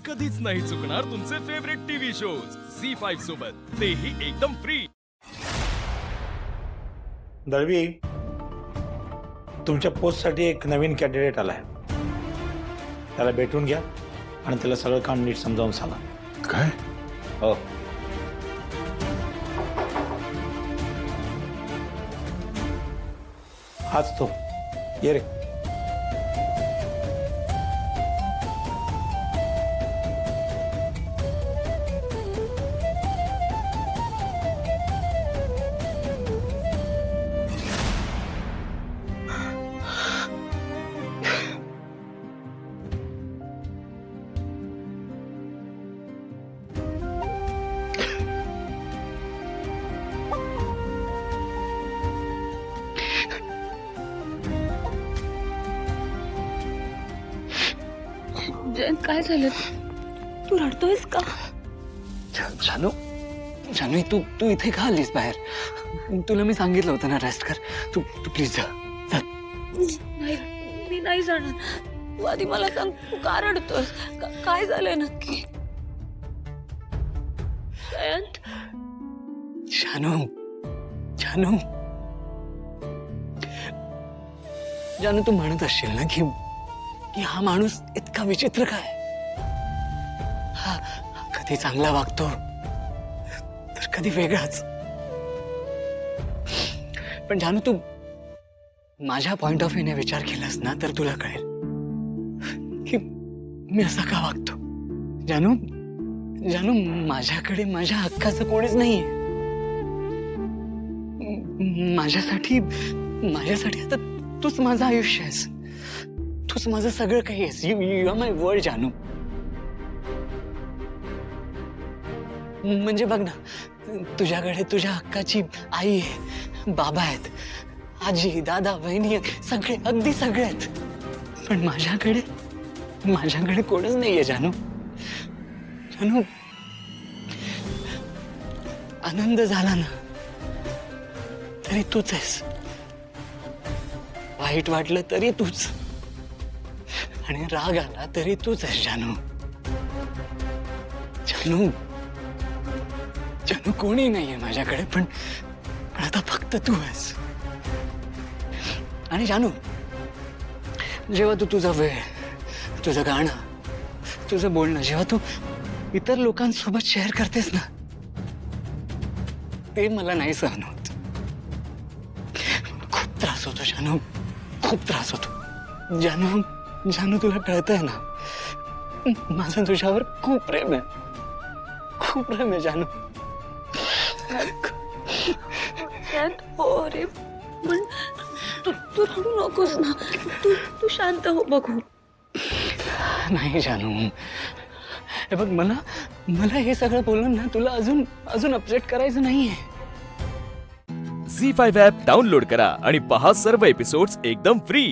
कधीच नाही चुकणार तुमचे फेवरेट टीव्ही शोज झी5 सोबत, तेही एकदम फ्री। दळवी, तुमच्या पोस्टसाठी एक नवीन कॅन्डिडेट आलाय, त्याला भेटून घ्या आणि त्याला सगळं काम नीट समजावून सांगा। काय? हो, हाच तो, ये रे। जयंत, काय झालं? तू रडतोयस का? जानू, जानू तू तू इथे का आलीस बाहेर? तुला मी सांगितलं होतं ना रेस्ट कर। तू तू प्लीज जा। नाही, मी नाही जाणार। तू आधी मला सांग, तू का रडतोयस? काय झालंय नक्की? जयंत, जानू, जानू, जानू तू म्हणत असशील ना की हा माणूस इतका विचित्र काय? हा कधी चांगला वागतो तर कधी वेगळाच। पण जानू तू माझ्या पॉइंट ऑफ व्ह्यूने विचार केलास ना तर तुला कळेल की मी असा का वागतो। जानू, जानू माझ्याकडे माझ्या हक्काचं कोणीच नाहीये। माझ्यासाठी आता तूच माझं आयुष्य आहेस, तूच माझं सगळं काही आहेस। यू आर माय वर्ल्ड जानू। म्हणजे बघ ना, तुझ्याकडे तुझ्या हक्काची आई आहे, बाबा आहेत, आजी, दादा, बहिणी, सगळे, अगदी सगळे आहेत। पण माझ्याकडे कोणच नाहीये जानू। जानू आनंद झाला ना तरी तूच आहेस, वाईट वाटलं तरी तूच, आणि राग आला तरी तूच आहेस जानू। जानू, जानू कोणी नाहीये माझ्याकडे, पण आता फक्त तू आहेस। आणि जानू, जेव्हा तू तुझा वेळ, तुझं गाणं, तुझं बोलणं जेव्हा तू इतर लोकांसोबत शेअर करतेस ना, ते मला नाही सहन होत। खूप त्रास होतो जानू, खूप त्रास होतो। जानू, जानू तुला कळतंय ना, माझं तुझ्यावर खूप प्रेम आहे, खूप प्रेम आहे जानू। जयंत, हो रे, पण तू रडू नकोस ना। तू शांत हो, बघू। नाही जानू, हे बघ, मला हे सगळं बोलून ना तुला अजून अपसेट करायचं नाहीये। झी5 ॲप डाउनलोड करा आणि पहा सर्व एपिसोड्स एकदम फ्री।